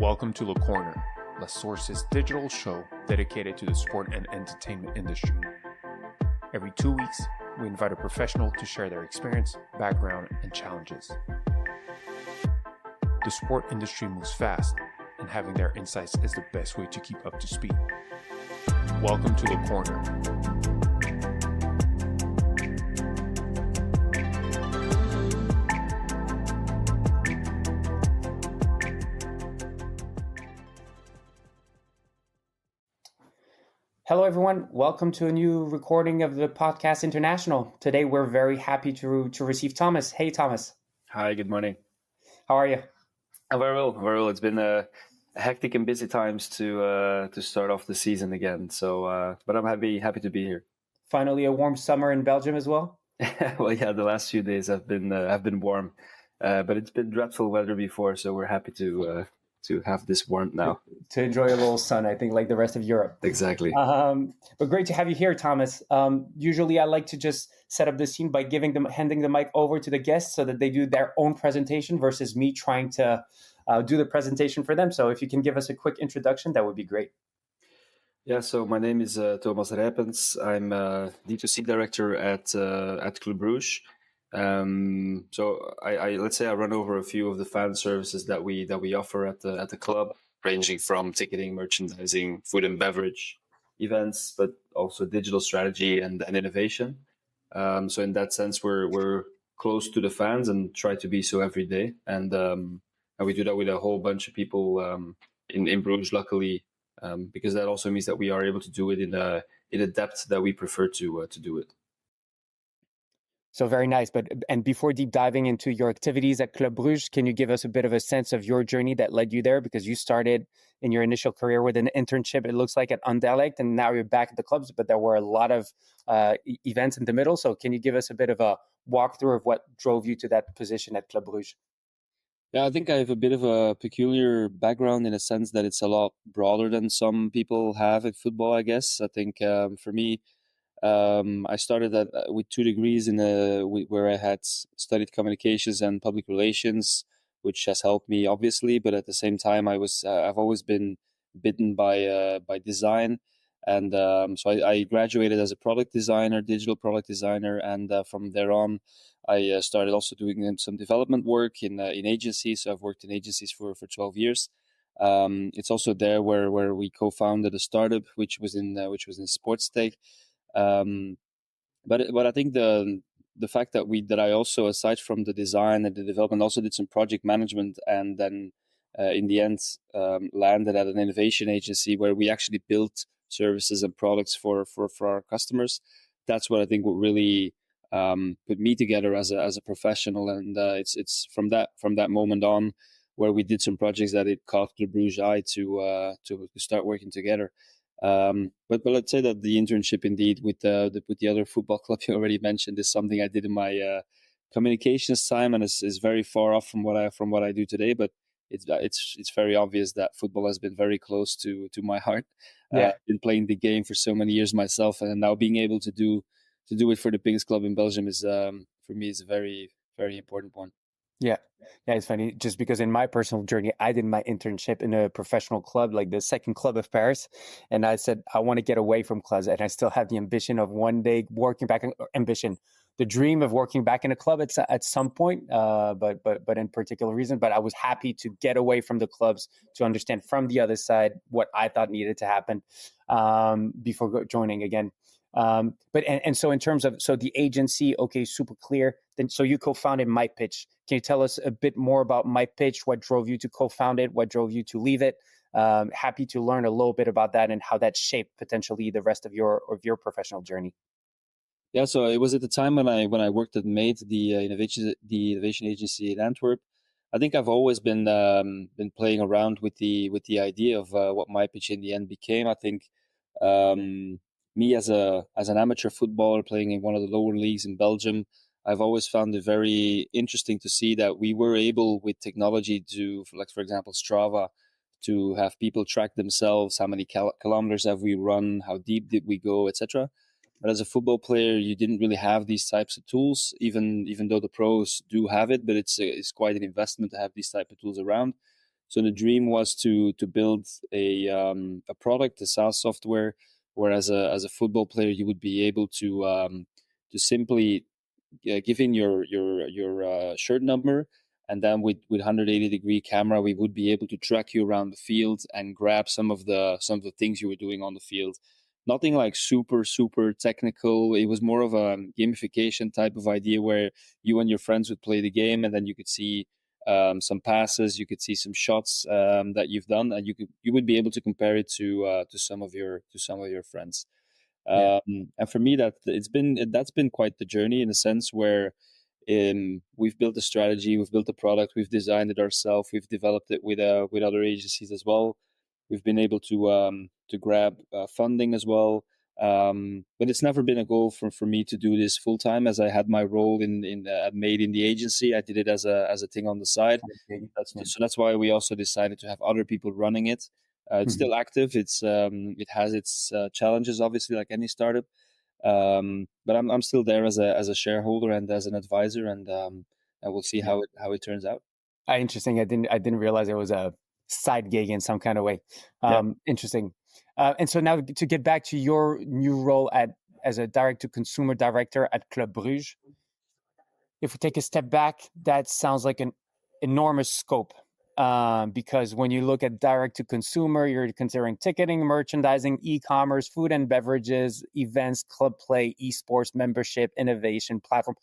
Welcome to LeCorner, La Source's digital show dedicated to the sport and entertainment industry. Every 2 weeks, we invite a professional to share their experience, background, and challenges. The sport industry moves fast, and having their insights is the best way to keep up to speed. Welcome to LeCorner. Hello, everyone. Welcome to a new recording of the Podcast International. Today, we're very happy to receive Thomas. Hey, Thomas. Hi, good morning. How are you? Very well, very well. It's been a hectic and busy times to start off the season again. So, but I'm happy to be here. Finally, a warm summer in Belgium as well. Well, yeah, the last few days have been warm, but it's been dreadful weather before. So we're happy to have this warmth now. To enjoy a little sun, I think, like the rest of Europe. Exactly. But great to have you here, Thomas. Usually I like to just set up the scene by handing the mic over to the guests so that they do their own presentation versus me trying to do the presentation for them. So if you can give us a quick introduction, that would be great. Yeah, so my name is Thomas Rypens. I'm D2C director at Club Brugge. So I let's say I run over a few of the fan services that we offer at the club, ranging from ticketing, merchandising, food and beverage, events, but also digital strategy and innovation. So in that sense, we're close to the fans and try to be so every day. And we do that with a whole bunch of people in Bruges, luckily, because that also means that we are able to do it in a depth that we prefer to do it. So very nice. And before deep diving into your activities at Club Brugge, can you give us a bit of a sense of your journey that led you there? Because you started in your initial career with an internship, it looks like, at Anderlecht, and now you're back at the clubs, but there were a lot of events in the middle. So can you give us a bit of a walkthrough of what drove you to that position at Club Brugge? Yeah, I think I have a bit of a peculiar background in a sense that it's a lot broader than some people have at football, I guess. I think for me, I started with 2 degrees where I had studied communications and public relations, which has helped me obviously. But at the same time, I've always been bitten by design, and so I graduated as a digital product designer, and from there on, I started also doing some development work in agencies. So I've worked in agencies for 12 years. It's also there where we co-founded a startup, which was in sports tech. But I think the fact that I also, aside from the design and the development, also did some project management, and then in the end landed at an innovation agency where we actually built services and products for our customers. That's what I think would really put me together as a professional, and it's from that moment on where we did some projects that it caught the Bruges eye to start working together. But let's say that the internship, indeed, with the other football club you already mentioned, is something I did in my communications time, and is very far off from what I do today. But it's very obvious that football has been very close to my heart. Yeah. Been playing the game for so many years myself, and now being able to do it for the biggest club in Belgium is for me is a very, very important one. Yeah, it's funny just because in my personal journey, I did my internship in a professional club, like the second club of Paris. And I said, I want to get away from clubs. And I still have the ambition of one day the dream of working back in a club at some point, but in particular reason. But I was happy to get away from the clubs to understand from the other side what I thought needed to happen before joining again. So in terms of the agency, okay, super clear. Then so you co-founded MyPitch. Can you tell us a bit more about MyPitch? What drove you to co-found it? What drove you to leave it? Happy to learn a little bit about that and how that shaped potentially the rest of your professional journey. Yeah, so it was at the time when I worked at MAID, the innovation agency in Antwerp. I think I've always been playing around with the idea of what MyPitch in the end became. I think me as an amateur footballer playing in one of the lower leagues in Belgium, I've always found it very interesting to see that we were able, with technology, to, like for example Strava, to have people track themselves, how many kilometers have we run, how deep did we go, etc. But as a football player, you didn't really have these types of tools, even though the pros do have it. But it's quite an investment to have these type of tools around. So the dream was to build a product, a SaaS software, where as a football player you would be able to simply give in your shirt number, and then with 180-degree camera we would be able to track you around the field and grab some of the things you were doing on the field. Nothing like super technical. It was more of a gamification type of idea where you and your friends would play the game, and then you could see some passes, you could see some shots that you've done, and you would be able to compare it to some of your friends. Yeah. And for me, that's been quite the journey, in a sense where we've built a strategy, we've built a product, we've designed it ourselves, we've developed it with other agencies as well. We've been able to grab funding as well. But it's never been a goal for me to do this full time, as I had my role at Made in the agency. I did it as a thing on the side. Yeah. So that's why we also decided to have other people running it. It's still active. It has its challenges, obviously, like any startup. But I'm still there as a shareholder and as an advisor, and we'll see Yeah. how it turns out. Interesting. I didn't realize it was a side gig in some kind of way. Yeah. Interesting. And so now to get back to your new role as a direct to consumer director at Club Brugge, if we take a step back, that sounds like an enormous scope. Because when you look at direct to consumer, you're considering ticketing, merchandising, e-commerce, food and beverages, events, club play, esports, membership, innovation, platform,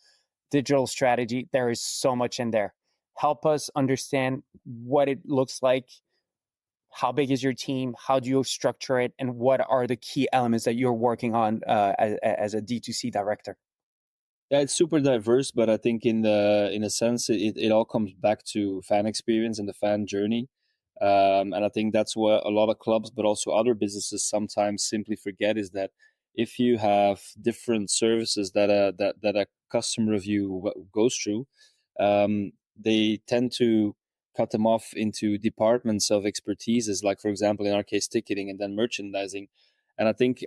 digital strategy. There is so much in there. Help us understand what it looks like. How big is your team? How do you structure it? And what are the key elements that you're working on as a D2C director? Yeah, it's super diverse, but I think in a sense it all comes back to fan experience and the fan journey. And I think that's what a lot of clubs, but also other businesses, sometimes simply forget, is that if you have different services that a customer of you goes through, they tend to cut them off into departments of expertises, like, for example, in our case, ticketing and then merchandising. And I think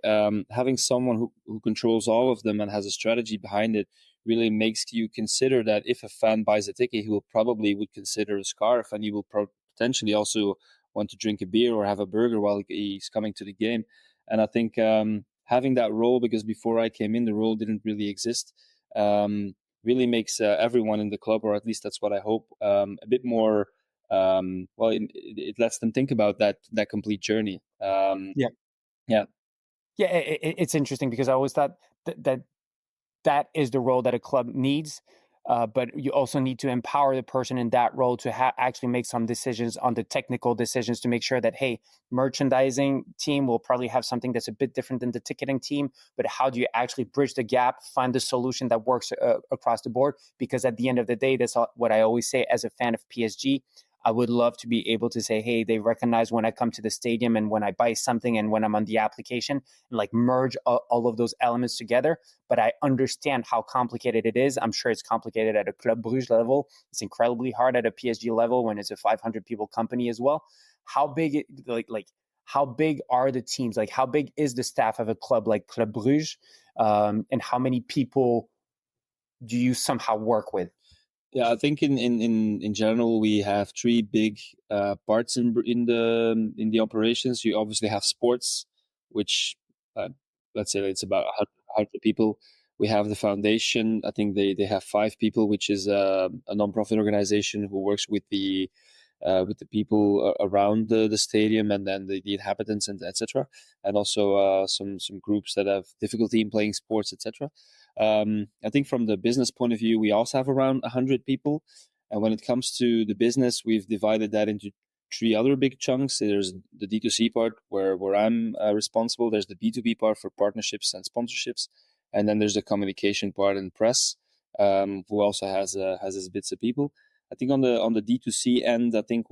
having someone who controls all of them and has a strategy behind it really makes you consider that if a fan buys a ticket, he will probably would consider a scarf, and he will potentially also want to drink a beer or have a burger while he's coming to the game. And I think having that role, because before I came in, the role didn't really exist, really makes everyone in the club, or at least that's what I hope, a bit more. Well, it lets them think about that complete journey. Yeah. Yeah. Yeah, it's interesting because I always thought that is the role that a club needs. But you also need to empower the person in that role to actually make some decisions on the technical decisions to make sure that, hey, merchandising team will probably have something that's a bit different than the ticketing team. But how do you actually bridge the gap, find the solution that works across the board? Because at the end of the day, that's what I always say as a fan of PSG. I would love to be able to say, hey, they recognize when I come to the stadium and when I buy something and when I'm on the application, and like merge all of those elements together. But I understand how complicated it is. I'm sure it's complicated at a Club Brugge level. It's incredibly hard at a PSG level when it's a 500 people company as well. How big, how big are the teams? Like, how big is the staff of a club like Club Brugge? And how many people do you somehow work with? Yeah, I think in general we have three big parts in the operations. You obviously have sports, which let's say it's about 100 people. We have the foundation. I think they have 5 people, which is a non-profit organization who works with the people around the stadium, and then the inhabitants, and etc. And also some groups that have difficulty in playing sports, etc. I think from the business point of view, we also have around 100 people. And when it comes to the business, we've divided that into 3 other big chunks. There's the D2C part where I'm responsible. There's the B2B part for partnerships and sponsorships. And then there's the communication part and press, who also has his bits of people. I think on the D2C end, I think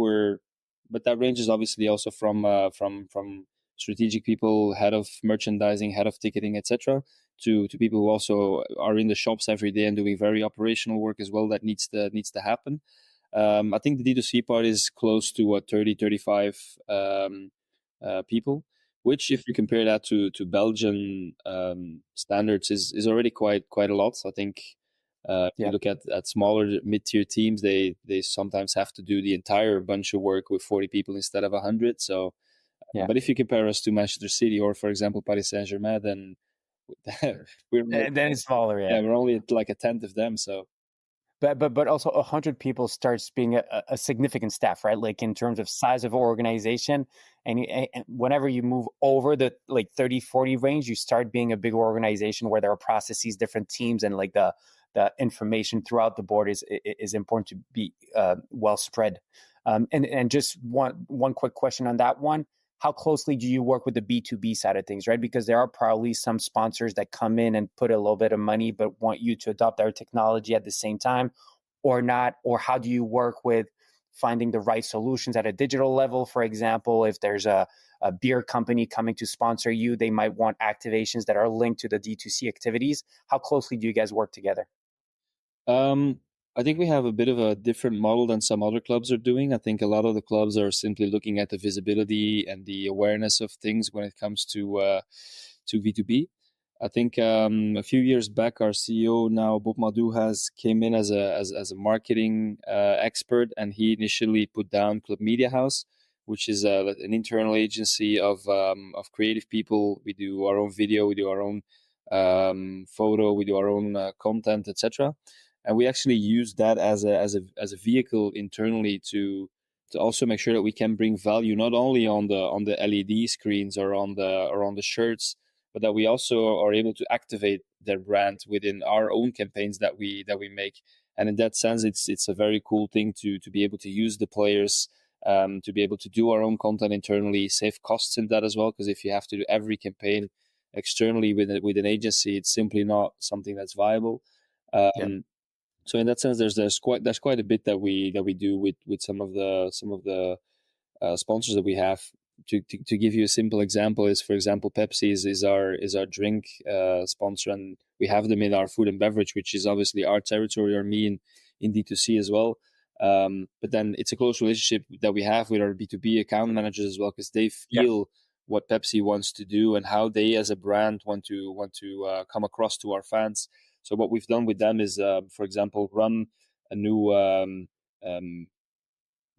but that ranges obviously also from strategic people, head of merchandising, head of ticketing, etc., to people who also are in the shops every day and doing very operational work as well that needs to happen. I think the D2C part is close to 30, 35 people, which, if you compare that to Belgian standards, is already quite a lot. I think If you look at smaller mid-tier teams, they sometimes have to do the entire bunch of work with 40 people instead of 100. So, but if you compare us to Manchester City or, for example, Paris Saint-Germain, then then it's smaller. we're only at like a tenth of them. So. But also 100 people starts being a significant staff, right? Like in terms of size of organization, and whenever you move over the like 30, 40 range, you start being a big organization where there are processes, different teams, and like the information throughout the board is important to be well spread. And just one quick question on that one. How closely do you work with the B2B side of things, right? Because there are probably some sponsors that come in and put a little bit of money, but want you to adopt their technology at the same time or not. Or how do you work with finding the right solutions at a digital level? For example, if there's a beer company coming to sponsor you, they might want activations that are linked to the D2C activities. How closely do you guys work together? I think we have a bit of a different model than some other clubs are doing. I think a lot of the clubs are simply looking at the visibility and the awareness of things when it comes to B2B. I think a few years back, our CEO now, Bob Madou, has came in as a marketing expert, and he initially put down Club Media House, which is an internal agency of creative people. We do our own video, we do our own photo, we do our own content, etc. And we actually use that as a vehicle internally to also make sure that we can bring value not only on the LED screens or on the shirts, but that we also are able to activate their brand within our own campaigns that we make. And in that sense, it's a very cool thing to be able to use the players, to be able to do our own content internally, save costs in that as well. Because if you have to do every campaign externally with an agency, it's simply not something that's viable. So in that sense, there's quite a bit that we do with some of the sponsors that we have. To give you a simple example is, for example, Pepsi is our drink sponsor, and we have them in our food and beverage, which is obviously our territory, or me in D2C as well. But then it's a close relationship that we have with our B2B account managers as well, because they feel what Pepsi wants to do and how they as a brand want to come across to our fans. So what we've done with them is, for example, run a new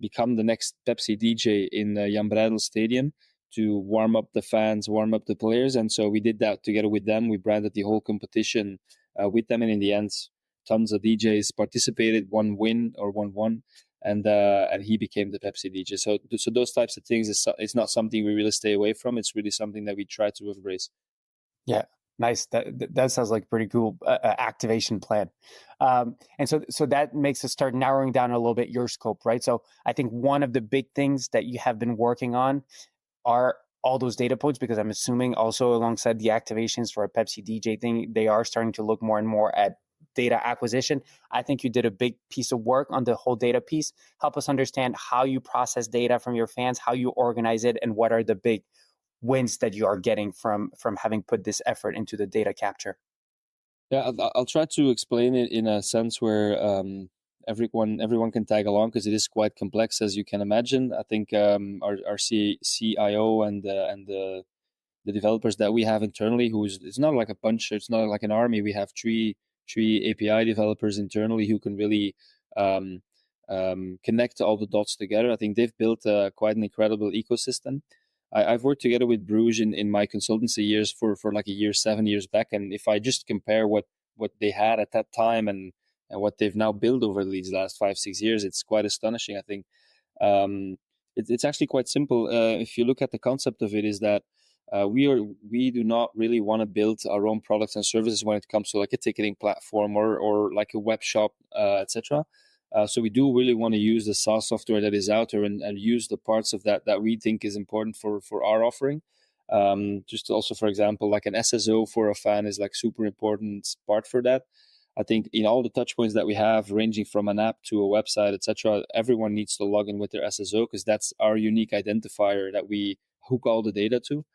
become the next Pepsi DJ in Jan Breidel Stadium to warm up the fans, warm up the players. And so we did that together with them. We branded the whole competition with them. And in the end, tons of DJs participated, one win or one, and he became the Pepsi DJ. So those types of things, it's not something we really stay away from. It's really something that we try to embrace. Yeah. Nice. That sounds like a pretty cool activation plan. And so that makes us start narrowing down a little bit your scope, right? So I think one of the big things that you have been working on are all those data points, because I'm assuming also alongside the activations for a Pepsi DJ thing, they are starting to look more and more at data acquisition. I think you did a big piece of work on the whole data piece. Help us understand how you process data from your fans, how you organize it, and what are the big wins that you are getting from having put this effort into the data capture. Yeah, I'll try to explain it in a sense where everyone can tag along, because it is quite complex, as you can imagine. I think our CIO and the developers that we have internally, it's not like a bunch, it's not like an army. We have three API developers internally who can really connect all the dots together. I think they've built quite an incredible ecosystem. I've worked together with Brugge in my consultancy years for like a year, 7 years back. And if I just compare what they had at that time and what they've now built over these last 5-6 years, it's quite astonishing. I think it's actually quite simple. If you look at the concept of it, is that we do not really want to build our own products and services when it comes to like a ticketing platform or like a web shop, etc. So we do really want to use the SaaS software that is out there and use the parts of that we think is important for our offering. Just also, for example, like an SSO for a fan is like super important part for that. I think in all the touch points that we have, ranging from an app to a website, etc., everyone needs to log in with their SSO, because that's our unique identifier that we hook all the data to.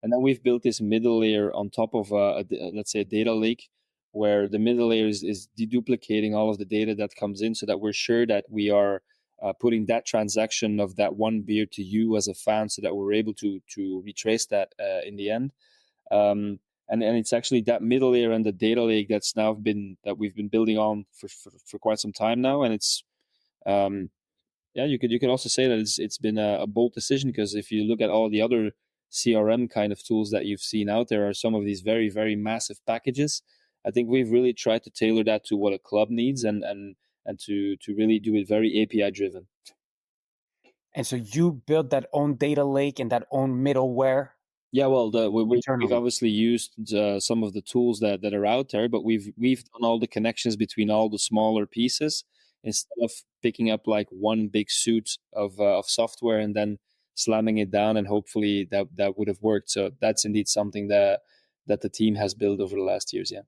And then we've built this middle layer on top of let's say a data lake, where the middle layer is deduplicating all of the data that comes in, so that we're sure that we are putting that transaction of that one beer to you as a fan, so that we're able to retrace that in the end. and it's actually that middle layer and the data lake that we've been building on for quite some time now, and it's yeah, you could also say that it's been a bold decision, because if you look at all the other CRM kind of tools that you've seen out there, are some of these very, very massive packages. I think we've really tried to tailor that to what a club needs, and to really do it very API driven. And so you build that own data lake and that own middleware. Yeah, well, we've obviously used some of the tools that are out there, but we've done all the connections between all the smaller pieces, instead of picking up like one big suite of software and then slamming it down, and hopefully that would have worked. So that's indeed something that the team has built over the last years. Yeah.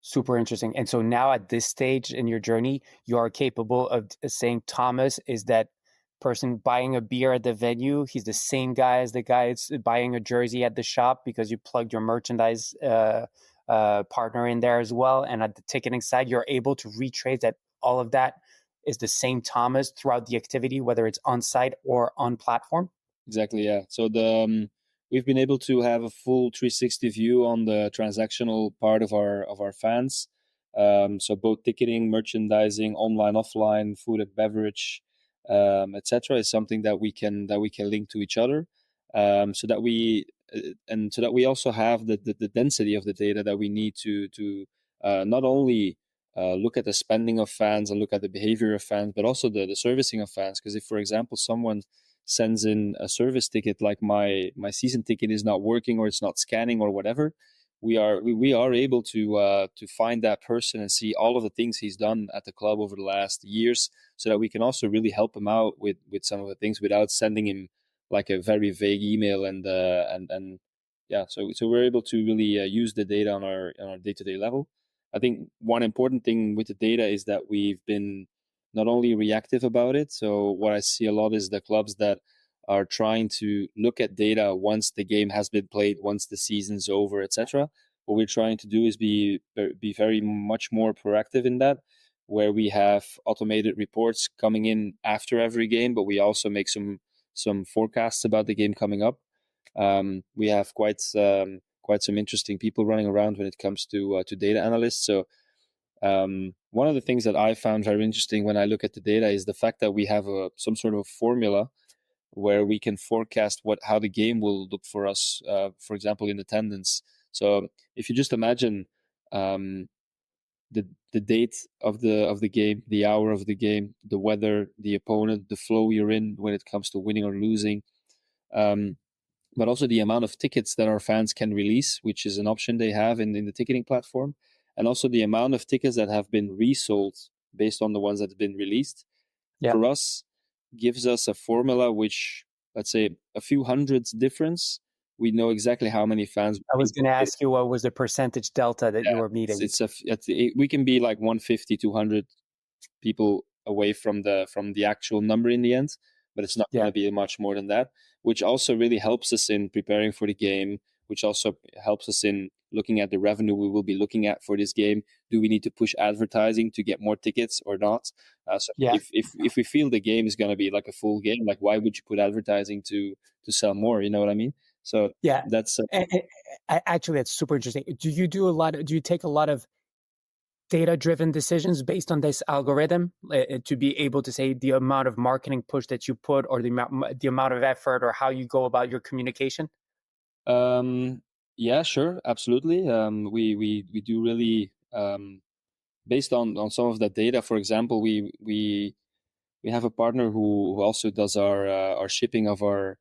Super interesting. And so now at this stage in your journey, you are capable of saying Thomas is that person buying a beer at the venue. He's the same guy as the guy that's buying a jersey at the shop, because you plugged your merchandise partner in there as well. And at the ticketing side, you're able to retrace that all of that is the same Thomas throughout the activity, whether it's on site or on platform. Exactly. Yeah. So we've been able to have a full 360 view on the transactional part of our fans. So both ticketing, merchandising, online, offline, food and beverage, etc., is something that we can link to each other, so that we also have the density of the data that we need to not only look at the spending of fans and look at the behavior of fans, but also the servicing of fans. Because if, for example, someone sends in a service ticket, like my season ticket is not working, or it's not scanning, or whatever, we are able to find that person and see all of the things he's done at the club over the last years, so that we can also really help him out with some of the things, without sending him like a very vague email. And yeah, so we're able to really use the data on our day-to-day level. I think one important thing with the data is that we've been not only reactive about it. So what I see a lot is the clubs that are trying to look at data once the game has been played, once the season's over, etc. What we're trying to do is be very much more proactive in that, where we have automated reports coming in after every game, but we also make some forecasts about the game coming up. We have quite some interesting people running around when it comes to data analysts. So one of the things that I found very interesting when I look at the data is the fact that we have some sort of formula where we can forecast how the game will look for us, for example, in attendance. So if you just imagine the date of the game, the hour of the game, the weather, the opponent, the flow you're in when it comes to winning or losing, but also the amount of tickets that our fans can release, which is an option they have in the ticketing platform, and also the amount of tickets that have been resold based on the ones that have been released. Yeah. For us, gives us a formula which, let's say, a few hundreds difference. We know exactly how many fans. I was going to ask you, what was the percentage delta that you were meeting? We can be like 150, 200 people away from the actual number in the end, but it's not going to be much more than that, which also really helps us in preparing for the game, which also helps us in looking at the revenue we will be looking at for this game. Do we need to push advertising to get more tickets or not? If we feel the game is going to be like a full game, like, why would you put advertising to sell more? You know what I mean? So that's actually, that's super interesting. Do you take a lot of data-driven decisions based on this algorithm to be able to say the amount of marketing push that you put, or the amount of effort, or how you go about your communication? Yeah, sure, absolutely. We do really, based on some of that data. For example, we have a partner who also does our shipping of our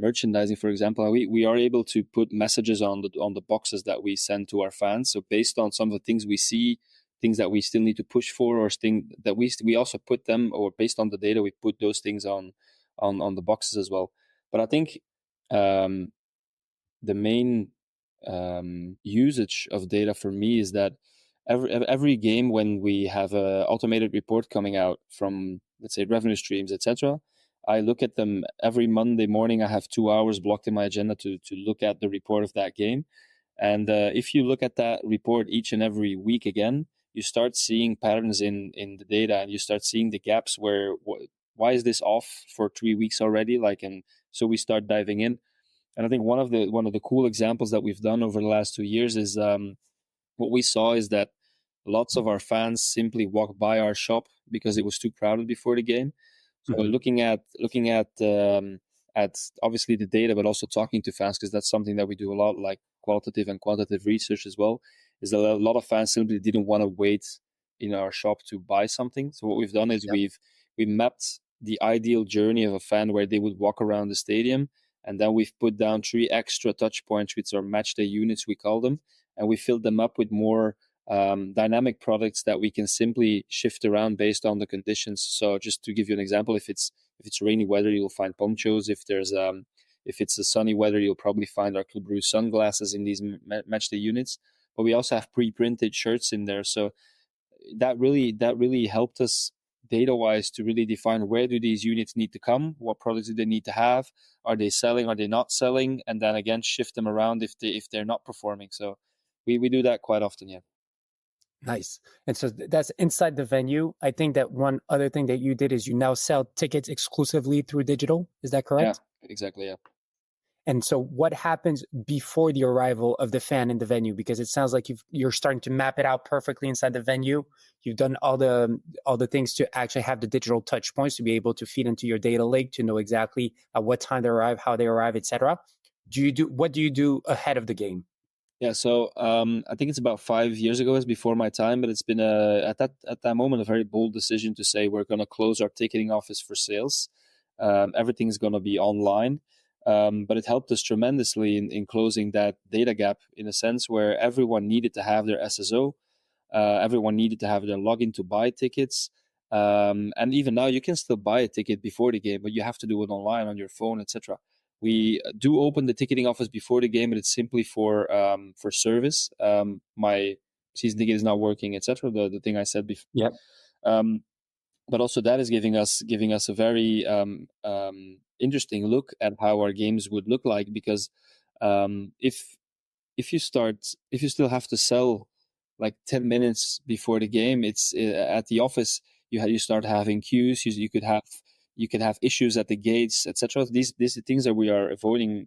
merchandising, for example. We are able to put messages on the boxes that we send to our fans. So based on some of the things we see, things that we still need to push for, or things that we also put them, or based on the data, we put those things on the boxes as well. But I think the main usage of data for me is that every game, when we have an automated report coming out from, let's say, revenue streams, etc., I look at them every Monday morning. I have 2 hours blocked in my agenda to look at the report of that game. And if you look at that report each and every week again, you start seeing patterns in the data, and you start seeing the gaps where, why is this off for 3 weeks already? And so we start diving in. And I think one of the cool examples that we've done over the last 2 years is what we saw is that lots of our fans simply walked by our shop because it was too crowded before the game. So Mhm. looking at obviously the data, but also talking to fans, because that's something that we do a lot, like qualitative and quantitative research as well, is that a lot of fans simply didn't want to wait in our shop to buy something. So what we've done is Yep. we mapped the ideal journey of a fan where they would walk around the stadium, and then we've put down 3 extra touch points, which are match day units, we call them, and we filled them up with more dynamic products that we can simply shift around based on the conditions. So just to give you an example, if it's rainy weather, you'll find ponchos. If it's a sunny weather, you'll probably find our Club Brugge sunglasses in these matchday units. But we also have pre-printed shirts in there. So that really helped us data-wise to really define where do these units need to come, what products do they need to have, are they selling, are they not selling, and then again shift them around if they're not performing. So we do that quite often, yeah. Nice. And so that's inside the venue. I think that one other thing that you did is you now sell tickets exclusively through digital. Is that Yeah, correct? exactly, yeah. And so what happens before the arrival of the fan in the venue? Because it sounds like you're starting to map it out perfectly inside the venue. You've done all the things to actually have the digital touch points to be able to feed into your data lake to know exactly at what time they arrive, how they arrive, etc. What do you do ahead of the game? Yeah, so I think it's about 5 years ago, it's before my time, but it's been at that moment a very bold decision to say we're going to close our ticketing office for sales. Everything's going to be online, but it helped us tremendously in closing that data gap in a sense where everyone needed to have their SSO, everyone needed to have their login to buy tickets, and even now you can still buy a ticket before the game, but you have to do it online on your phone, etc. We do open the ticketing office before the game, but it's simply for service. My season ticket is not working, etc. The thing I said before. Yep. But also that is giving us a very interesting look at how our games would look like, because if you still have to sell like 10 minutes before the game, it's at the office you start having queues. You could have issues at the gates, etc. These are things that we are avoiding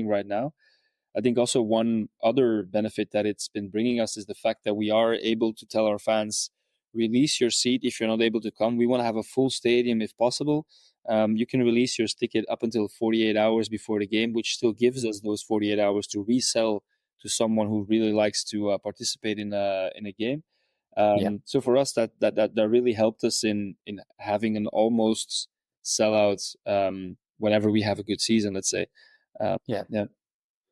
right now. I think also one other benefit that it's been bringing us is the fact that we are able to tell our fans, release your seat if you're not able to come. We want to have a full stadium if possible. You can release your ticket up until 48 hours before the game, which still gives us those 48 hours to resell to someone who really likes to participate in a game. Yeah. So for us, that really helped us in having an almost sellout whenever we have a good season, let's say. Yeah. Yeah.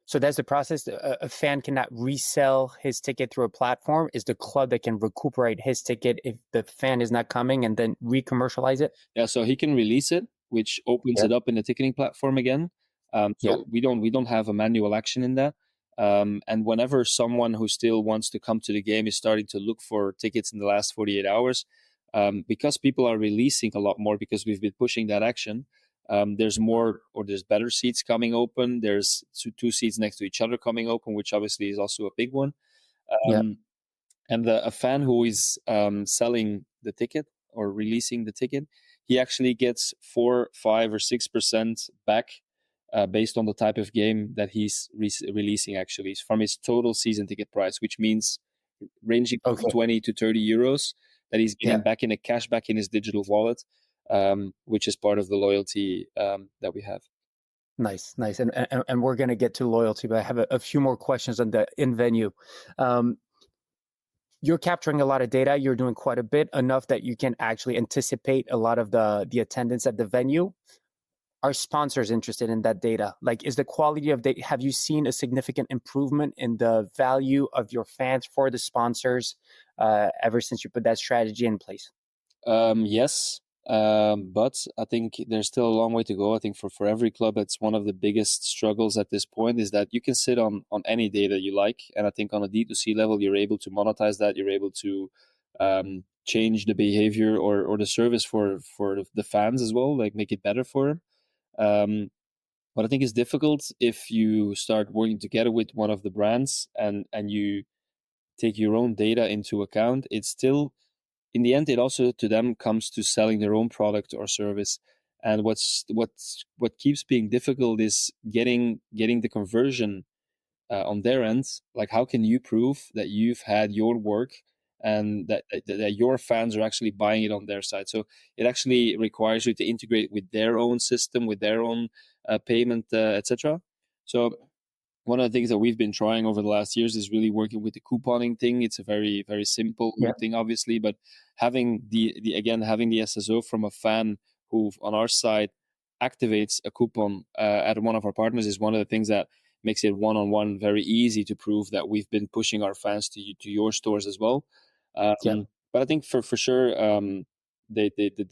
So that's the process. A fan cannot resell his ticket through a platform. Is the club that can recuperate his ticket if the fan is not coming and then re-commercialize it? Yeah, so he can release it, which opens Yep. it up in the ticketing platform again. Yep. So we don't have a manual action in that. And whenever someone who still wants to come to the game is starting to look for tickets in the last 48 hours, because people are releasing a lot more because we've been pushing that action, there's more, or there's better seats coming open. There's two seats next to each other coming open, which obviously is also a big one. Yep. And a fan who is selling the ticket or releasing the ticket, he actually gets 4, 5, or 6% back based on the type of game that he's releasing, actually, from his total season ticket price, which means ranging from Okay. 20 to 30 euros that he's getting Yeah. back in a cash back in his digital wallet, which is part of the loyalty that we have. Nice. And we're going to get to loyalty, but I have a few more questions on the in venue. You're capturing a lot of data. You're doing quite a bit, enough that you can actually anticipate a lot of the attendance at the venue. Are sponsors interested in that data? Like, is the quality of data, have you seen a significant improvement in the value of your fans for the sponsors ever since you put that strategy in place? Yes, but I think there's still a long way to go. I think for every club, that's one of the biggest struggles at this point, is that you can sit on any data you like. And I think on a D2C level, you're able to monetize that. You're able to change the behavior or the service for the fans as well, like make it better for them. But I think it's difficult if you start working together with one of the brands and you take your own data into account. It's still, in the end, it also to them comes to selling their own product or service. And what keeps being difficult is getting the conversion on their end. Like, how can you prove that you've had your work and that your fans are actually buying it on their side? So it actually requires you to integrate with their own system, with their own payment, etc. So one of the things that we've been trying over the last years is really working with the couponing thing. It's a very, very simple thing, obviously, but having having the SSO from a fan who on our side activates a coupon at one of our partners is one of the things that makes it one-on-one very easy to prove that we've been pushing our fans to your stores as well. But I think for sure, they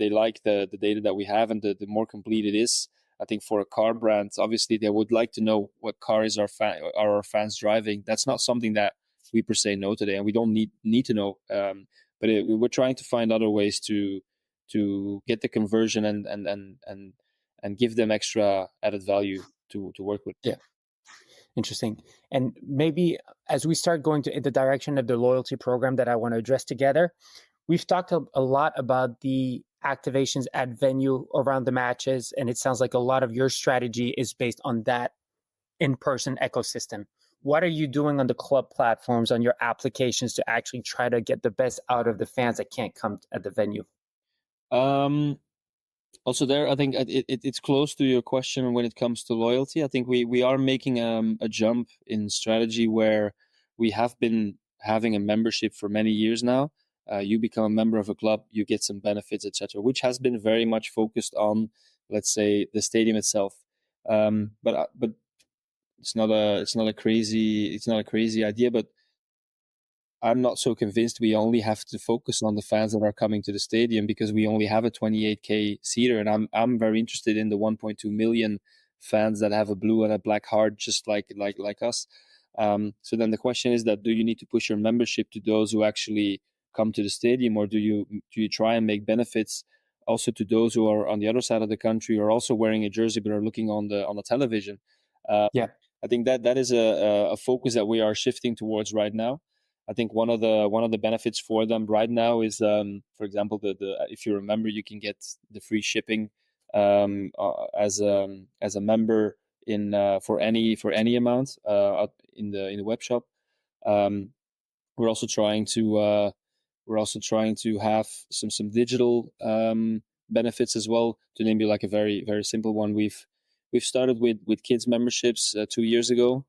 like the data that we have, and the more complete it is. I think for a car brand, obviously they would like to know what car is are our fans driving. That's not something that we per se know today, and we don't need to know. But we're trying to find other ways to get the conversion and give them extra added value to work with. Yeah. Interesting. And maybe as we start going in the direction of the loyalty program that I want to address together, we've talked a lot about the activations at venue around the matches, and it sounds like a lot of your strategy is based on that in-person ecosystem. What are you doing on the club platforms, on your applications to actually try to get the best out of the fans that can't come at the venue? Also there, I think it's close to your question when it comes to loyalty. I think we are making a jump in strategy where we have been having a membership for many years now. You become a member of a club, you get some benefits, etc., which has been very much focused on, let's say, the stadium itself. But it's not a crazy idea, but I'm not so convinced we only have to focus on the fans that are coming to the stadium, because we only have a 28K seater, and I'm very interested in the 1.2 million fans that have a blue and a black heart, just like us. So then the question is that, do you need to push your membership to those who actually come to the stadium, or do you try and make benefits also to those who are on the other side of the country, or also wearing a jersey but are looking on the television? I think that is a focus that we are shifting towards right now. I think one of the benefits for them right now is, for example, the if you remember, you can get the free shipping as a member in for any amount in the web shop. We're also trying to have some digital benefits as well. To name you like a very, very simple one, we've started with kids memberships 2 years ago,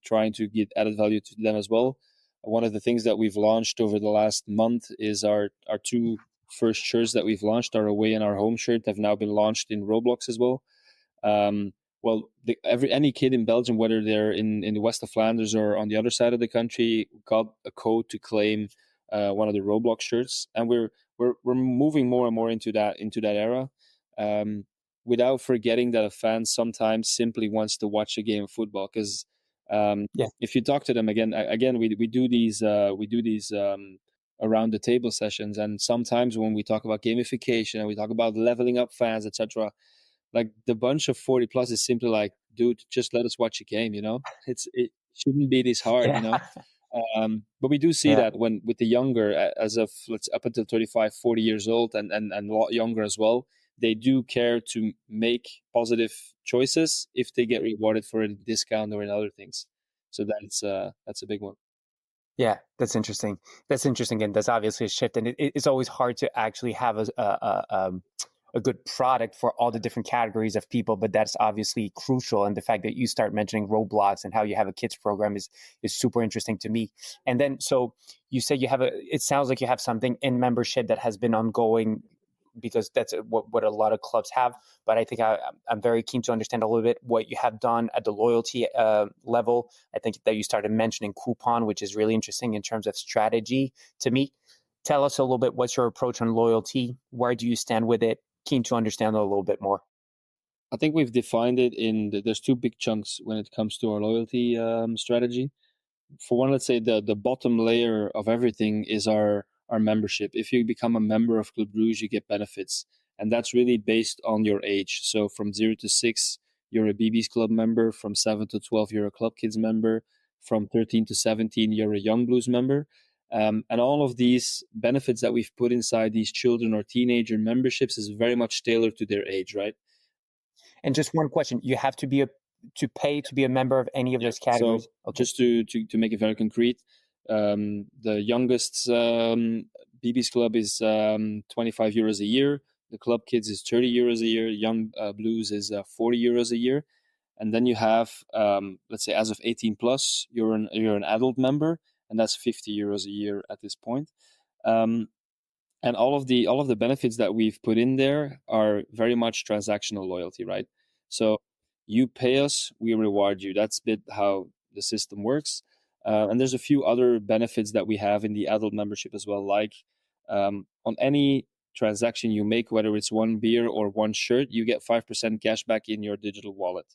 trying to get added value to them as well. One of the things that we've launched over the last month is our two first shirts that we've launched, our away and our home shirt, have now been launched in Roblox as well. Any kid in Belgium, whether they're in the west of Flanders or on the other side of the country, got a code to claim one of the Roblox shirts, and we're moving more and more into that era, without forgetting that a fan sometimes simply wants to watch a game of football. Because if you talk to them again, we do these around the table sessions, and sometimes when we talk about gamification and we talk about leveling up fans, etc., like the bunch of 40 plus is simply like, dude, just let us watch a game. It shouldn't be this hard. But we do see that when with the younger, as of up until 35, 40 years old, and a lot younger as well, they do care to make positive choices if they get rewarded for a discount or in other things. So that's a big one. Yeah, that's interesting. And that's obviously a shift. And it's always hard to actually have a good product for all the different categories of people, but that's obviously crucial. And the fact that you start mentioning Roblox and how you have a kids program is super interesting to me. And then, so you say it sounds like you have something in membership that has been ongoing, because that's what a lot of clubs have. But I think I'm very keen to understand a little bit what you have done at the loyalty level. I think that you started mentioning coupon, which is really interesting in terms of strategy to me. Tell us a little bit, what's your approach on loyalty? Where do you stand with it? Keen to understand a little bit more. I think we've defined it there's two big chunks when it comes to our loyalty strategy. For one, let's say the bottom layer of everything is our membership. If you become a member of Club Brugge, you get benefits, and that's really based on your age. So from 0 to 6, you're a BB's Club member. From 7 to 12, you're a Club Kids member. From 13 to 17, you're a Young Blues member. And all of these benefits that we've put inside these children or teenager memberships is very much tailored to their age, right? And just one question: you have to pay to be a member of any of those categories. So Okay. just to make it very concrete, the youngest BB's club is 25 euros a year. The club kids is 30 euros a year. Young Blues is 40 euros a year. And then you have, let's say, as of 18 plus, you're an adult member, and that's 50 euros a year at this point. And all of the benefits that we've put in there are very much transactional loyalty, right? So you pay us, we reward you. That's a bit how the system works. And there's a few other benefits that we have in the adult membership as well, like on any transaction you make, whether it's one beer or one shirt, you get 5% cash back in your digital wallet.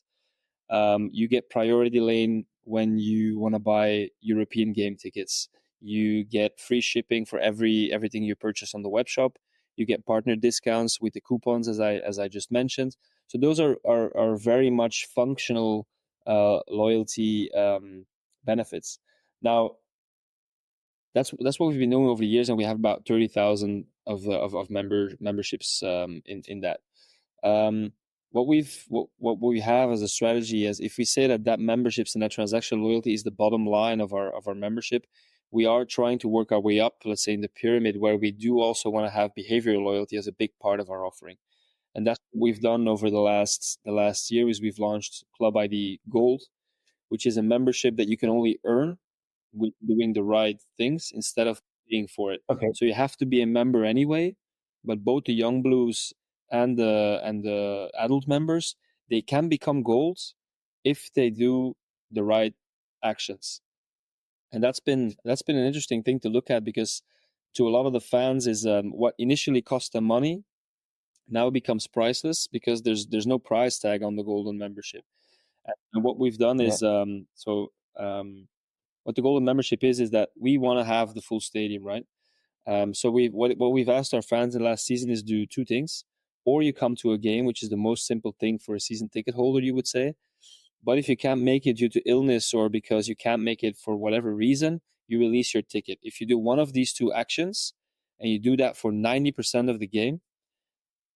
You get priority lane when you want to buy European game tickets. You get free shipping for everything you purchase on the web shop. You get partner discounts with the coupons, as I just mentioned. So those are very much functional loyalty benefits. Now, that's what we've been doing over the years, and we have about 30,000 of memberships in that. What we have as a strategy is, if we say that memberships and that transactional loyalty is the bottom line of our membership, we are trying to work our way up, let's say, in the pyramid, where we do also want to have behavioral loyalty as a big part of our offering. And that's what we've done over the last year. Is we've launched Club ID Gold, which is a membership that you can only earn with doing the right things instead of paying for it. Okay. So you have to be a member anyway, but both the Young Blues and the adult members, they can become golds if they do the right actions. And that's been an interesting thing to look at, because to a lot of the fans is what initially cost them money now becomes priceless, because there's no price tag on the golden membership. And what we've done is what the golden membership is that we want to have the full stadium, right? So what we've asked our fans in the last season is do two things: or you come to a game, which is the most simple thing for a season ticket holder, you would say. But if you can't make it due to illness or because you can't make it for whatever reason, you release your ticket. If you do one of these two actions and you do that for 90% of the game,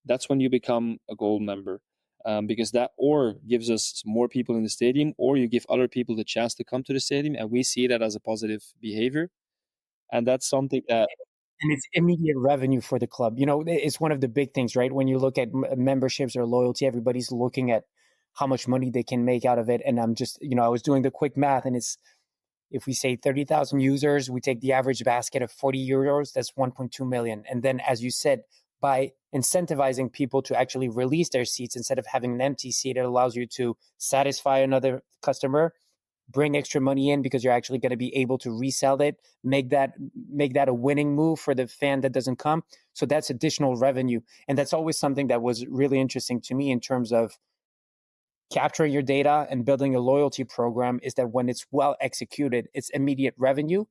that's when you become a gold member. Because that or gives us more people in the stadium, or you give other people the chance to come to the stadium, and we see that as a positive behavior. And that's something that... And it's immediate revenue for the club. You know, it's one of the big things, right? When you look at memberships or loyalty, everybody's looking at how much money they can make out of it. And I'm just, I was doing the quick math, and it's, if we say 30,000 users, we take the average basket of 40 euros, that's 1.2 million. And then, as you said, by incentivizing people to actually release their seats instead of having an empty seat, it allows you to satisfy another customer, bring extra money in because you're actually going to be able to resell it, make that a winning move for the fan that doesn't come. So that's additional revenue. And that's always something that was really interesting to me in terms of capturing your data and building a loyalty program, is that when it's well executed, it's immediate revenue.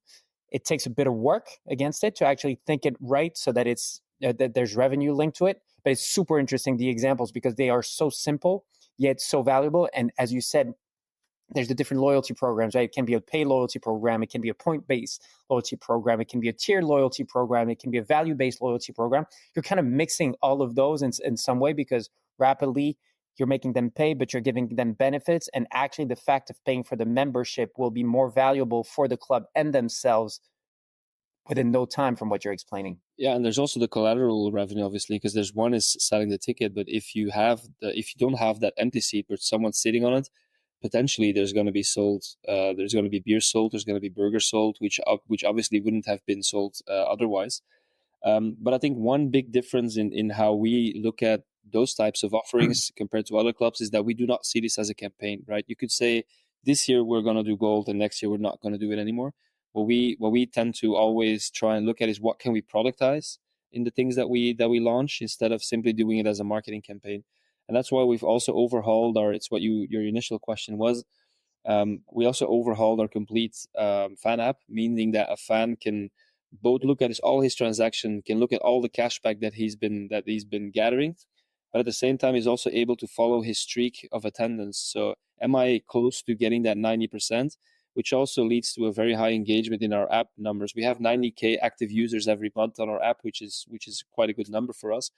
It takes a bit of work against it to actually think it right so that it's that there's revenue linked to it. But it's super interesting, the examples, because they are so simple yet so valuable. And as you said, there's the different loyalty programs, right? It can be a pay loyalty program. It can be a point-based loyalty program. It can be a tiered loyalty program. It can be a value-based loyalty program. You're kind of mixing all of those in some way, because rapidly you're making them pay, but you're giving them benefits. And actually the fact of paying for the membership will be more valuable for the club and themselves within no time, from what you're explaining. Yeah, and there's also the collateral revenue, obviously, because there's one is selling the ticket, but if you don't have that empty seat but someone's sitting on it, potentially there's going to be sold. There's going to be beer sold. There's going to be burgers sold, which obviously wouldn't have been sold otherwise. But I think one big difference in how we look at those types of offerings compared to other clubs is that we do not see this as a campaign, right? You could say this year we're going to do gold and next year we're not going to do it anymore. What we tend to always try and look at is what can we productize in the things that we launch, instead of simply doing it as a marketing campaign. And that's why we've also overhauled it's what your initial question was. We also overhauled our complete fan app, meaning that a fan can both look at all his transaction, can look at all the cashback that he's been gathering, but at the same time he's also able to follow his streak of attendance. So am I close to getting that 90%? which also leads to a very high engagement in our app numbers. We have 90K active users every month on our app, which is quite a good number for us.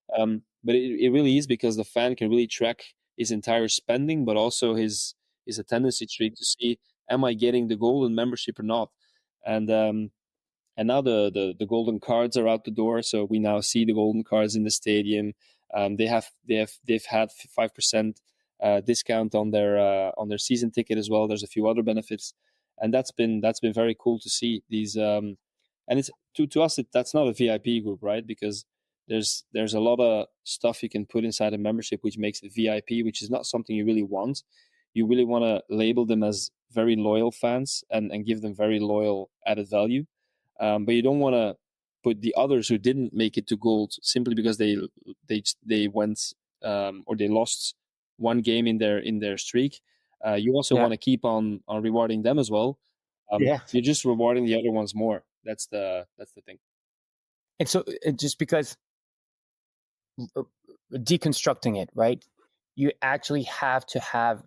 But it really is because the fan can really track his entire spending, but also his attendance streak to see, am I getting the golden membership or not? And now the golden cards are out the door, so we now see the golden cards in the stadium. They've had 5% discount on their season ticket as well. There's a few other benefits, and that's been very cool to see these. And it's to us that's not a VIP group, right? Because there's a lot of stuff you can put inside a membership which makes it VIP, which is not something you really want. You really want to label them as very loyal fans and give them very loyal added value. But you don't want to put the others who didn't make it to gold simply because they went or they lost one game in their streak. You also want to keep on rewarding them as well. You're just rewarding the other ones more. That's the thing. And so just because deconstructing it, right? You actually have to have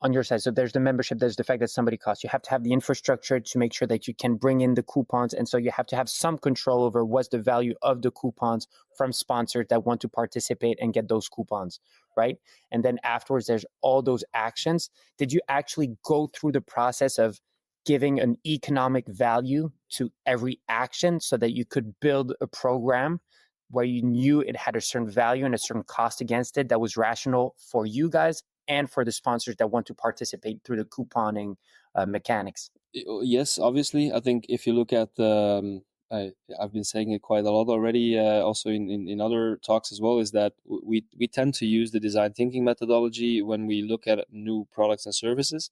on your side. So there's the membership, there's the fact that somebody costs. You have to have the infrastructure to make sure that you can bring in the coupons. And so you have to have some control over what's the value of the coupons from sponsors that want to participate and get those coupons, right? And then afterwards, there's all those actions. Did you actually go through the process of giving an economic value to every action so that you could build a program where you knew it had a certain value and a certain cost against it that was rational for you guys and for the sponsors that want to participate through the couponing mechanics? Yes, obviously. I think if you look at I've been saying it quite a lot already, also in other talks as well, is that we tend to use the design thinking methodology when we look at new products and services.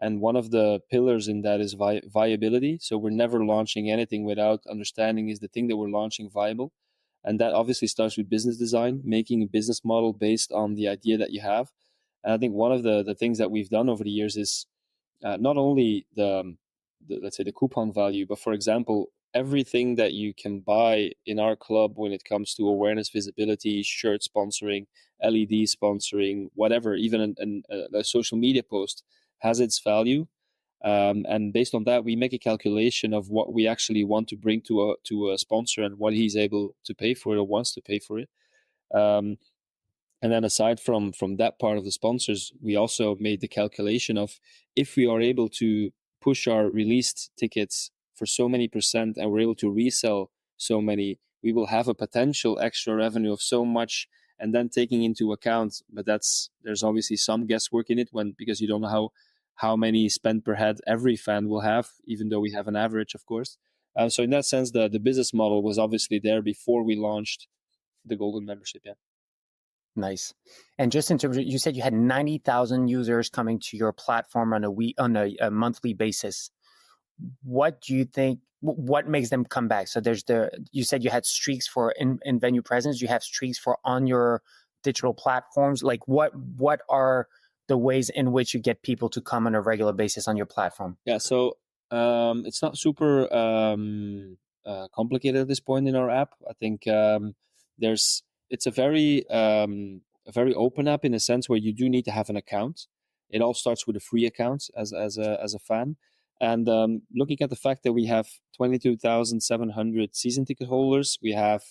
And one of the pillars in that is viability. So we're never launching anything without understanding, is the thing that we're launching viable? And that obviously starts with business design, making a business model based on the idea that you have. And I think one of the things that we've done over the years is not only the let's say the coupon value, but for example, everything that you can buy in our club when it comes to awareness, visibility, shirt sponsoring, LED sponsoring, whatever, even a social media post has its value. And based on that, we make a calculation of what we actually want to bring to a sponsor and what he's able to pay for it or wants to pay for it. And then aside from that part of the sponsors, we also made the calculation of if we are able to push our released tickets for so many percent and we're able to resell so many, we will have a potential extra revenue of so much. And then taking into account, but there's obviously some guesswork in it because you don't know how many spend per head every fan will have, even though we have an average, of course. So in that sense, the business model was obviously there before we launched the Golden membership. Yeah. Nice. And just in terms of, you said you had 90,000 users coming to your platform on a monthly basis. What do you think, what makes them come back? So you said you had streaks for in venue presence, you have streaks for on your digital platforms. Like what are the ways in which you get people to come on a regular basis on your platform? Yeah. So it's not super complicated at this point in our app. I think it's a very open app in a sense where you do need to have an account. It all starts with a free account as a fan. And looking at the fact that we have 22,700 season ticket holders, we have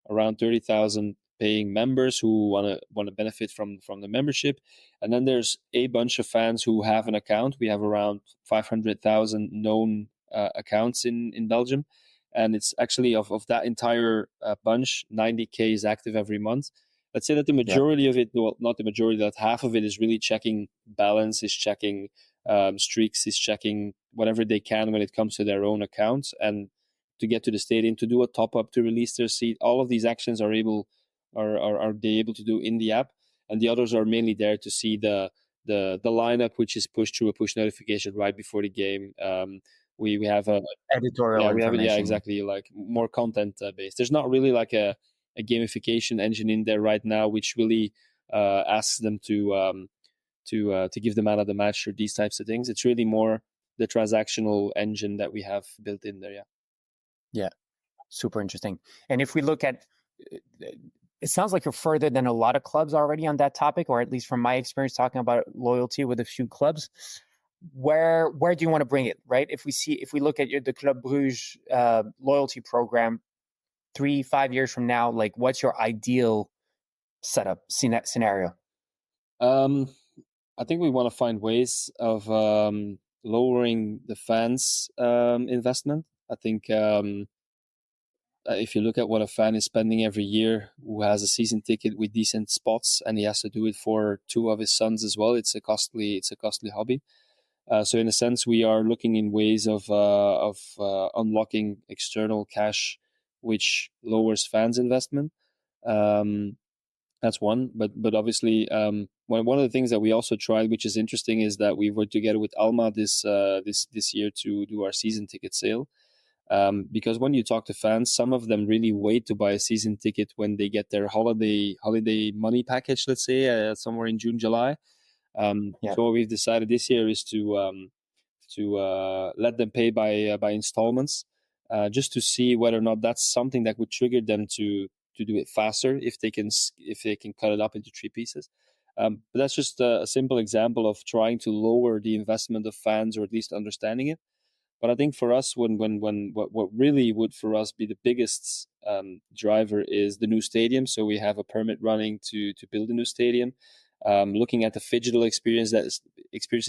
around 30,000 paying members who want to benefit from the membership, and then there's a bunch of fans who have an account. We have around 500,000 known accounts in Belgium, and it's actually of that entire bunch, 90K is active every month. Let's say that the majority of it, well, not the majority, that half of it is really checking balance, is checking streaks, is checking whatever they can when it comes to their own accounts, and to get to the stadium, to do a top up, to release their seat. All of these actions are they able to do in the app, and the others are mainly there to see the lineup, which is pushed through a push notification right before the game. We have a editorial information. Yeah, exactly, like more content based. There's not really like a gamification engine in there right now, which really asks them to give the man of the match or these types of things. It's really more the transactional engine that we have built in there. Yeah, super interesting. And if we look at, it sounds like you're further than a lot of clubs already on that topic, or at least from my experience talking about loyalty with a few clubs. where do you want to bring it, right? If we look at the Club Brugge loyalty program 3-5 years from now, like what's your ideal setup scenario? I think we want to find ways of lowering the fans' investment. I think if you look at what a fan is spending every year, who has a season ticket with decent spots, and he has to do it for two of his sons as well, it's a costly hobby. So in a sense, we are looking in ways of unlocking external cash, which lowers fans' investment. That's one, but obviously, one of the things that we also tried, which is interesting, is that we worked together with Alma this year to do our season ticket sale. Because when you talk to fans, some of them really wait to buy a season ticket when they get their holiday money package, let's say, somewhere in June, July. So what we've decided this year is to let them pay by installments, just to see whether or not that's something that would trigger them to do it faster if they can cut it up into 3 pieces. But that's just a simple example of trying to lower the investment of fans, or at least understanding it. But I think for us, what really would for us be the biggest driver is the new stadium. So we have a permit running to build a new stadium. Looking at the phygital experiences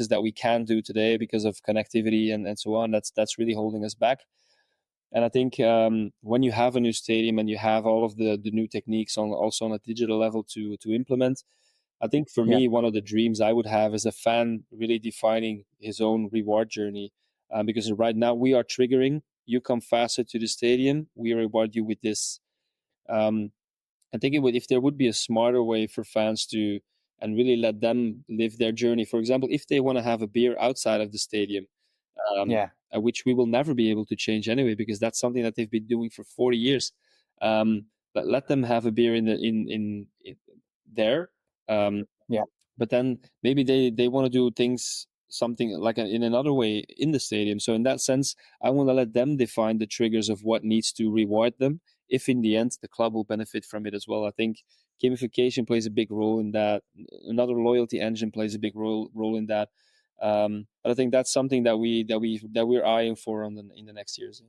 that we can do today because of connectivity and so on, that's really holding us back. And I think when you have a new stadium and you have all of the new techniques also on a digital level to implement, I think for me, one of the dreams I would have is a fan really defining his own reward journey. Because right now we are triggering, you come faster to the stadium, we reward you with this. I think if there would be a smarter way for fans to, and really let them live their journey. For example, if they want to have a beer outside of the stadium, which we will never be able to change anyway, because that's something that they've been doing for 40 years. But let them have a beer in there. But then maybe they want to do things something like in another way in the stadium. So in that sense, I want to let them define the triggers of what needs to reward them, if in the end the club will benefit from it as well. I think gamification plays a big role in that. Another loyalty engine plays a big role in that. But I think that's something that we're eyeing for in the next years.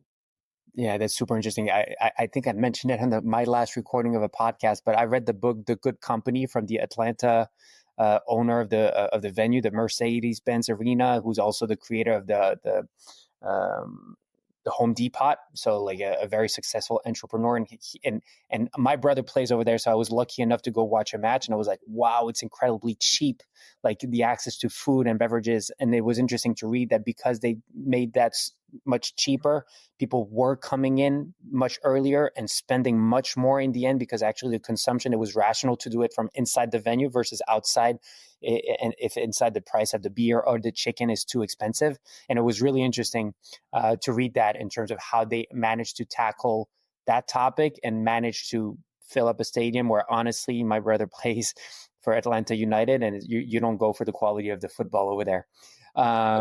Yeah, that's super interesting. I think I mentioned it on my last recording of a podcast, but I read the book The Good Company from the Atlanta owner of the venue, the Mercedes-Benz Arena, who's also the creator of the Home Depot. So like a very successful entrepreneur, and my brother plays over there, so I was lucky enough to go watch a match, and I was like, wow, it's incredibly cheap, like the access to food and beverages. And it was interesting to read that because they made that much cheaper, people were coming in much earlier and spending much more in the end, because actually the consumption, it was rational to do it from inside the venue versus outside, and if inside the price of the beer or the chicken is too expensive. And it was really interesting to read that in terms of how they managed to tackle that topic and managed to fill up a stadium where honestly my brother plays for Atlanta United, and you don't go for the quality of the football over there.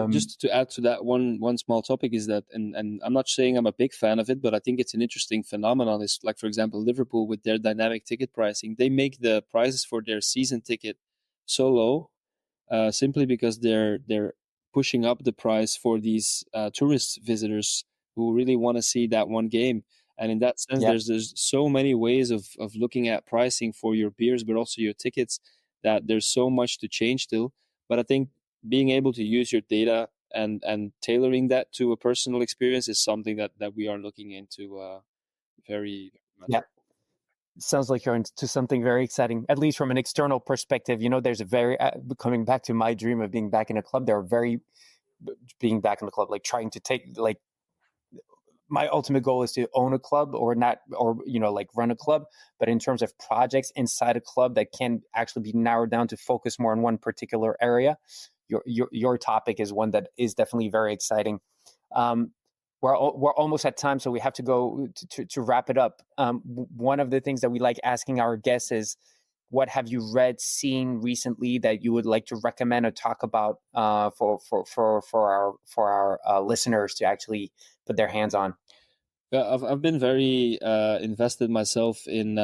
Just to add to that, one small topic is that, and I'm not saying I'm a big fan of it, but I think it's an interesting phenomenon. Is like, for example, Liverpool with their dynamic ticket pricing, they make the prices for their season ticket so low, simply because they're pushing up the price for these tourist visitors who really want to see that one game. And in that sense, there's so many ways of looking at pricing for your beers, but also your tickets, that there's so much to change still. But I think being able to use your data and tailoring that to a personal experience is something that we are looking into very much. Yeah. Sounds like you're into something very exciting, at least from an external perspective. You know, there's a very, coming back to my dream of being back in a club, being back in the club, like trying to take, like, my ultimate goal is to own a club, or not, or, you know, like run a club. But in terms of projects inside a club that can actually be narrowed down to focus more on one particular area, your topic is one that is definitely very exciting. We're almost at time, so we have to go to wrap it up. One of the things that we like asking our guests is, what have you read, seen recently that you would like to recommend or talk about for our listeners to actually put their hands on? Yeah, I've been very invested myself in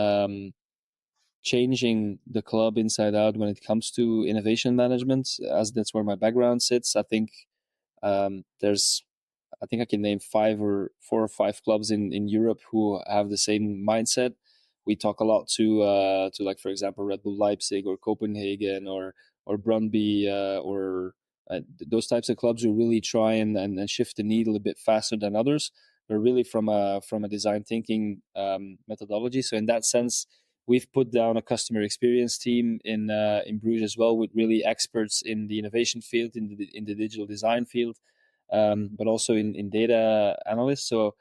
changing the club inside out when it comes to innovation management, as that's where my background sits. I think I think I can name 4 or 5 clubs in Europe who have the same mindset. We talk a lot to like, for example, Red Bull Leipzig or Copenhagen or Brøndby or those types of clubs who really try and shift the needle a bit faster than others, but really from a design thinking methodology. So in that sense, we've put down a customer experience team in Bruges as well, with really experts in the innovation field, in the digital design field, but also in data analysts. So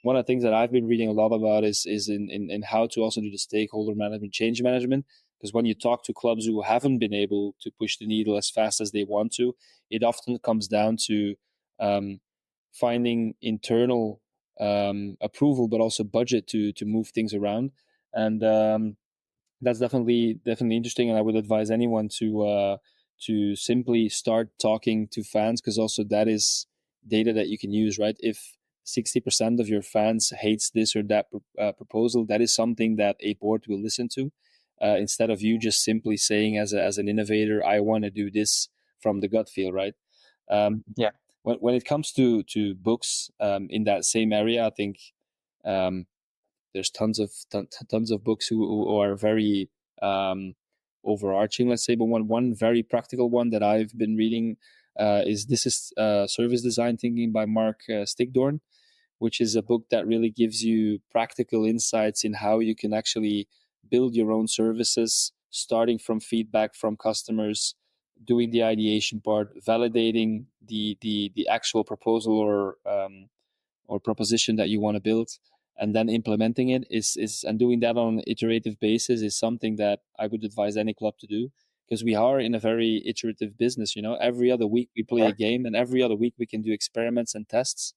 one of the things that I've been reading a lot about is in how to also do the stakeholder management, change management. Because when you talk to clubs who haven't been able to push the needle as fast as they want to, it often comes down to finding internal approval, but also budget to move things around. And that's definitely interesting. And I would advise anyone to simply start talking to fans, because also that is data that you can use, right? If 60% of your fans hates this or that proposal, that is something that a board will listen to, instead of you just simply saying as an innovator, I want to do this from the gut feel, right? Yeah. When it comes to books in that same area, I think there's tons of books who are very overarching, let's say. But one very practical one that I've been reading is Service Design Thinking by Mark Stigdorn, which is a book that really gives you practical insights in how you can actually build your own services, starting from feedback from customers, doing the ideation part, validating the actual proposal or proposition that you want to build, and then implementing it and doing that on an iterative basis is something that I would advise any club to do, because we are in a very iterative business. Every other week we play a game, and every other week we can do experiments and tests.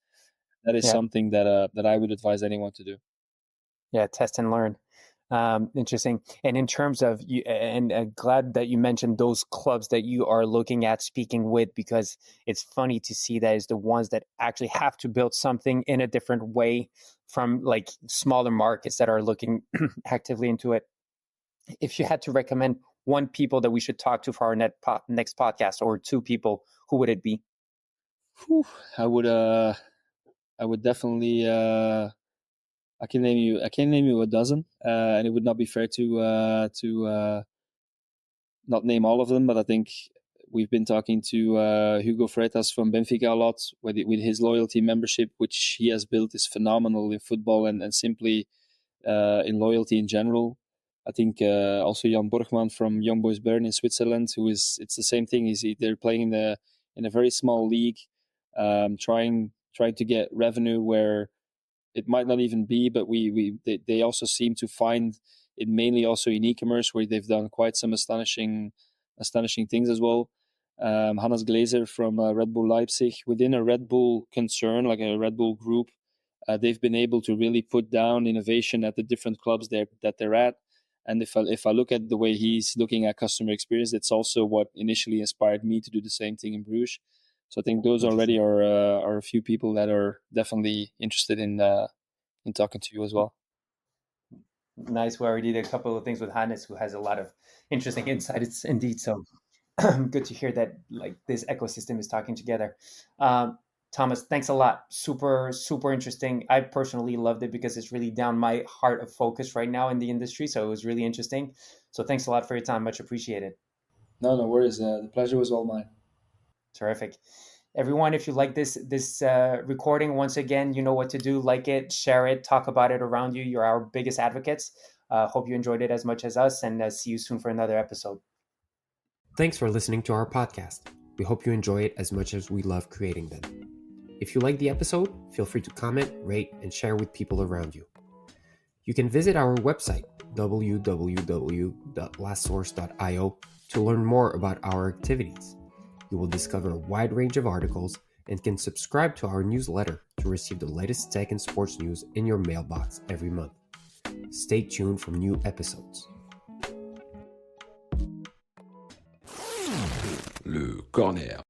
That is something that I would advise anyone to do. Yeah, test and learn. Interesting. And in terms of you, and glad that you mentioned those clubs that you are looking at speaking with, because it's funny to see that is the ones that actually have to build something in a different way from like smaller markets that are looking actively into it. If you had to recommend one people that we should talk to for our next podcast, or 2 people, who would it be? I would definitely. I can name you a dozen, and it would not be fair to not name all of them. But I think we've been talking to Hugo Freitas from Benfica a lot, with his loyalty membership, which he has built, is phenomenal in football and simply in loyalty in general. I think also Jan Borgman from Young Boys Bern in Switzerland, it's the same thing. They're playing in a very small league, trying to get revenue where it might not even be, but they also seem to find it mainly also in e-commerce, where they've done quite some astonishing things as well. Hannes Glazer from Red Bull Leipzig, within a Red Bull concern, like a Red Bull group, they've been able to really put down innovation at the different clubs that they're at. And if I look at the way he's looking at customer experience, it's also what initially inspired me to do the same thing in Bruges. So I think those already are a few people that are definitely interested in talking to you as well. Nice. We already did a couple of things with Hannes, who has a lot of interesting insights indeed. So good to hear that like this ecosystem is talking together. Thomas, thanks a lot. Super, super interesting. I personally loved it because it's really down my heart of focus right now in the industry. So it was really interesting. So thanks a lot for your time. Much appreciated. No worries. The pleasure was all mine. Terrific. Everyone, if you like this recording, once again, you know what to do. Like it, share it, talk about it around you. You're our biggest advocates. Hope you enjoyed it as much as us, and see you soon for another episode. Thanks for listening to our podcast. We hope you enjoy it as much as we love creating them. If you like the episode, feel free to comment, rate, and share with people around you. You can visit our website, www.lastsource.io, to learn more about our activities. You will discover a wide range of articles and can subscribe to our newsletter to receive the latest tech and sports news in your mailbox every month. Stay tuned for new episodes. Le Corner.